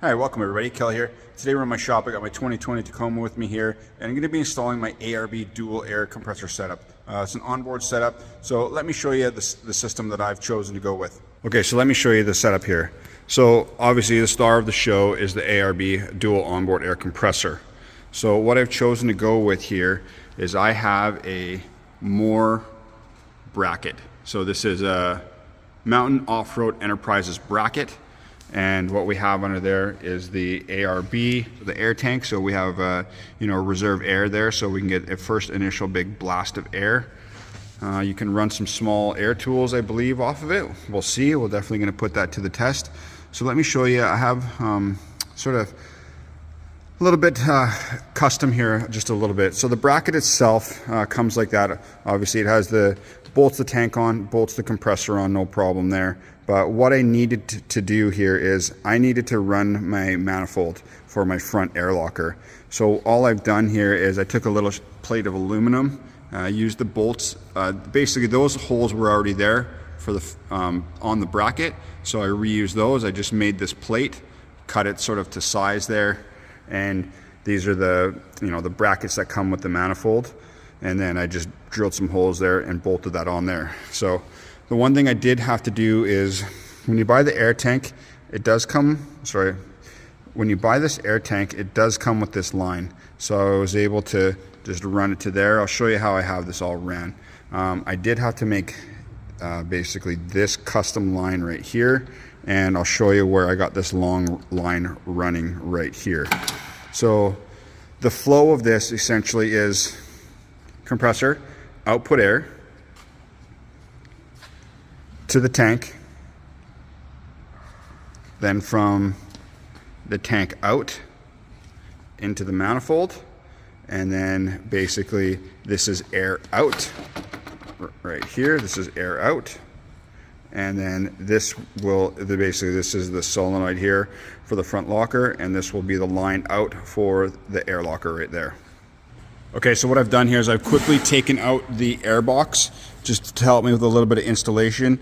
Hi, welcome everybody. Kel here. Today we're in my shop. I got my 2020 Tacoma with me here, and I'm going to be installing my ARB dual air compressor setup. It's an onboard setup, so let me show you the system that I've chosen to go with. Okay, so let me show you the setup here. So obviously the star of the show is the ARB dual onboard air compressor. So what I've chosen to go with here is I have a m.o.r.e bracket. So this is a Mountain Off-Road Enterprises bracket. And what we have under there is the ARB, the air tank. So we have, reserve air there, so we can get a first initial big blast of air. You can run some small air tools, I believe, off of it. We'll see. We're definitely going to put that to the test. So let me show you. I have sort of a little bit custom here, just a little bit. So the bracket itself comes like that. Obviously, it has bolts the tank on, bolts the compressor on, no problem there. But what I needed to do here is I needed to run my manifold for my front air locker. So all I've done here is I took a little plate of aluminum, used the bolts. Basically, those holes were already there for the on the bracket, so I reused those. I just made this plate, cut it sort of to size there, and these are the the brackets that come with the manifold. And then I just drilled some holes there and bolted that on there. So the one thing I did have to do is when you buy the air tank, it does come, when you buy this air tank, it does come with this line. So I was able to just run it to there. I'll show you how I have this all ran. I did have to make basically this custom line right here, and I'll show you where I got this long line running right here. So the flow of this essentially is compressor, output air to the tank, then from the tank out into the manifold, and then basically this is air out right here. This is air out, and then this is the solenoid here for the front locker, and this will be the line out for the air locker right there. Okay, so what I've done here is I've quickly taken out the air box just to help me with a little bit of installation.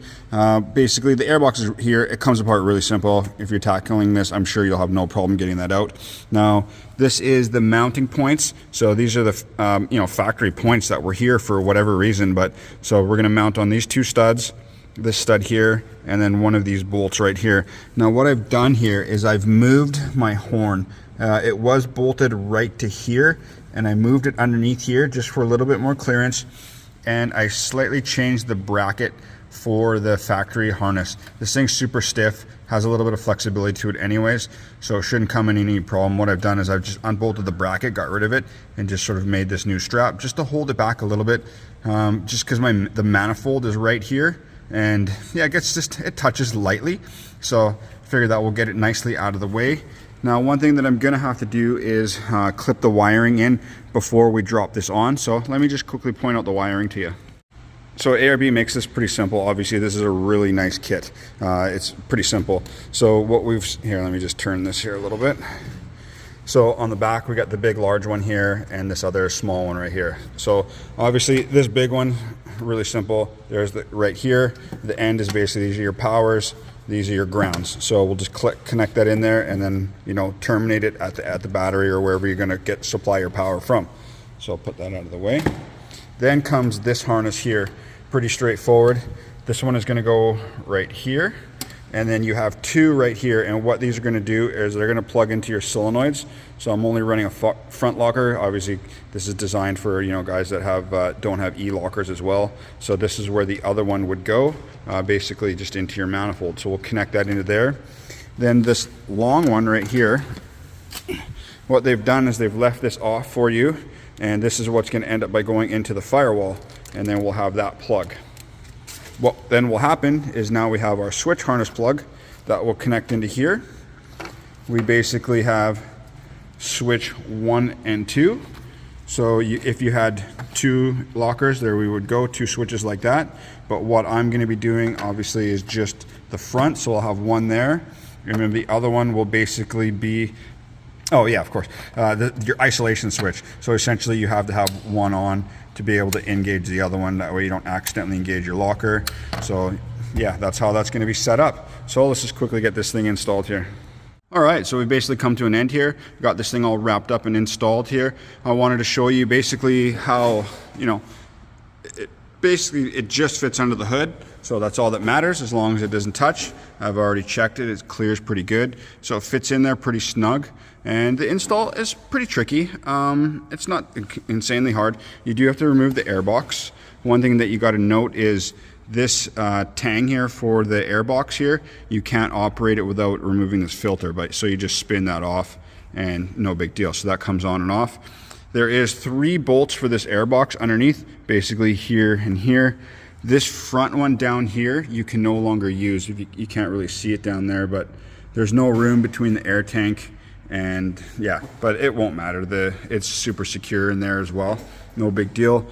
Basically, the air box is here. It comes apart really simple. If you're tackling this, I'm sure you'll have no problem getting that out. Now, this is the mounting points. So these are the factory points that were here for whatever reason. But so we're going to mount on these two studs, this stud here, and then one of these bolts right here. Now, what I've done here is I've moved my horn. It was bolted right to here, and I moved it underneath here just for a little bit more clearance, and I slightly changed the bracket for the factory harness. This thing's super stiff, has a little bit of flexibility to it anyways, so it shouldn't come in any problem. What I've done is I've just unbolted the bracket, got rid of it, and just sort of made this new strap just to hold it back a little bit, just because the manifold is right here, and yeah, it touches lightly, so I figured that will get it nicely out of the way. Now, one thing that I'm gonna have to do is clip the wiring in before we drop this on. So let me just quickly point out the wiring to you. So ARB makes this pretty simple. Obviously, this is a really nice kit. It's pretty simple. So here, let me just turn this here a little bit. So on the back, we got the big large one here and this other small one right here. So obviously this big one, really simple. There's right here. The end is basically, these are your powers. These are your grounds. So we'll just connect that in there, and then terminate it at the battery or wherever you're going to supply your power from. So I'll put that out of the way. Then comes this harness here. Pretty straightforward. This one is going to go right here, and then you have two right here. And what these are going to do is they're going to plug into your solenoids. So I'm only running a front locker. Obviously, this is designed for guys that don't have e-lockers as well. So this is where the other one would go, basically just into your manifold. So we'll connect that into there. Then this long one right here, what they've done is they've left this off for you, and this is what's going to end up by going into the firewall, and then we'll have that plug. What then will happen is now we have our switch harness plug that will connect into here. We basically have switch 1 and 2. So if you had two lockers, there we would go, two switches like that. But what I'm going to be doing obviously is just the front, so I'll have one there. And then the other one will basically be, oh yeah, of course, your isolation switch. So essentially you have to have one on to be able to engage the other one. That way you don't accidentally engage your locker. So yeah, that's how that's going to be set up. So let's just quickly get this thing installed here. All right, so we basically come to an end here. Got this thing all wrapped up and installed here. I wanted to show you basically how, it just fits under the hood. So that's all that matters, as long as it doesn't touch. I've already checked it, it clears pretty good. So it fits in there pretty snug. And the install is pretty tricky. It's not insanely hard. You do have to remove the air box. One thing that you got to note is this tang here for the air box here, you can't operate it without removing this filter, so you just spin that off and no big deal. So that comes on and off. There is 3 bolts for this air box underneath, basically here and here. This front one down here you can no longer use. You can't really see it down there, but there's no room between the air tank and yeah, but it won't matter. It's super secure in there as well, no big deal.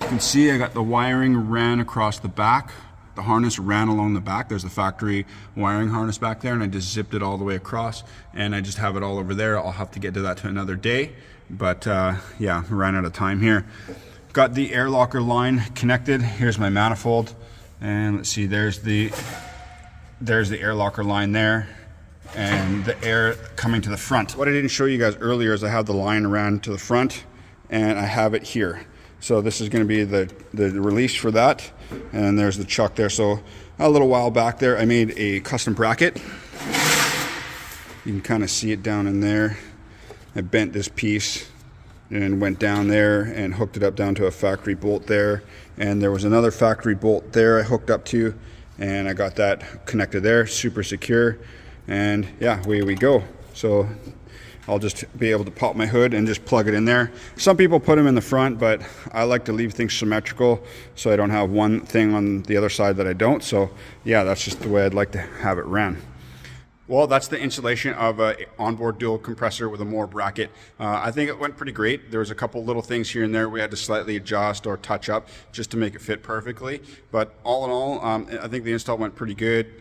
You can see I got the wiring ran across the back. The harness ran along the back. There's the factory wiring harness back there, and I just zipped it all the way across, and I just have it all over there. I'll have to get to that to another day, but yeah, ran out of time here. Got the air locker line connected. Here's my manifold, and let's see, there's the air locker line there, and the air coming to the front. What I didn't show you guys earlier is I have the line around to the front, and I have it here. So this is going to be the release for that, and there's the chuck there. So a little while back there I made a custom bracket. You can kind of see it down in there. I bent this piece and went down there and hooked it up down to a factory bolt there, and there was another factory bolt there I hooked up to, and I got that connected there, super secure, and yeah, away we go. So I'll just be able to pop my hood and just plug it in there. Some people put them in the front, but I like to leave things symmetrical so I don't have one thing on the other side that I don't. So yeah, that's just the way I'd like to have it ran. Well, that's the installation of an onboard dual compressor with a m.o.r.e bracket. I think it went pretty great. There was a couple little things here and there we had to slightly adjust or touch up just to make it fit perfectly. But all in all, I think the install went pretty good.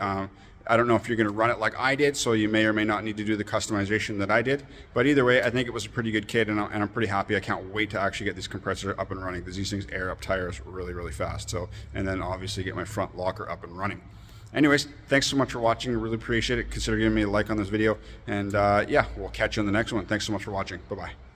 I don't know if you're going to run it like I did, so you may or may not need to do the customization that I did. But either way, I think it was a pretty good kit, and I'm pretty happy. I can't wait to actually get this compressor up and running, because these things air up tires really, really fast. So, and then obviously get my front locker up and running. Anyways, thanks so much for watching. I really appreciate it. Consider giving me a like on this video. And yeah, we'll catch you on the next one. Thanks so much for watching. Bye-bye.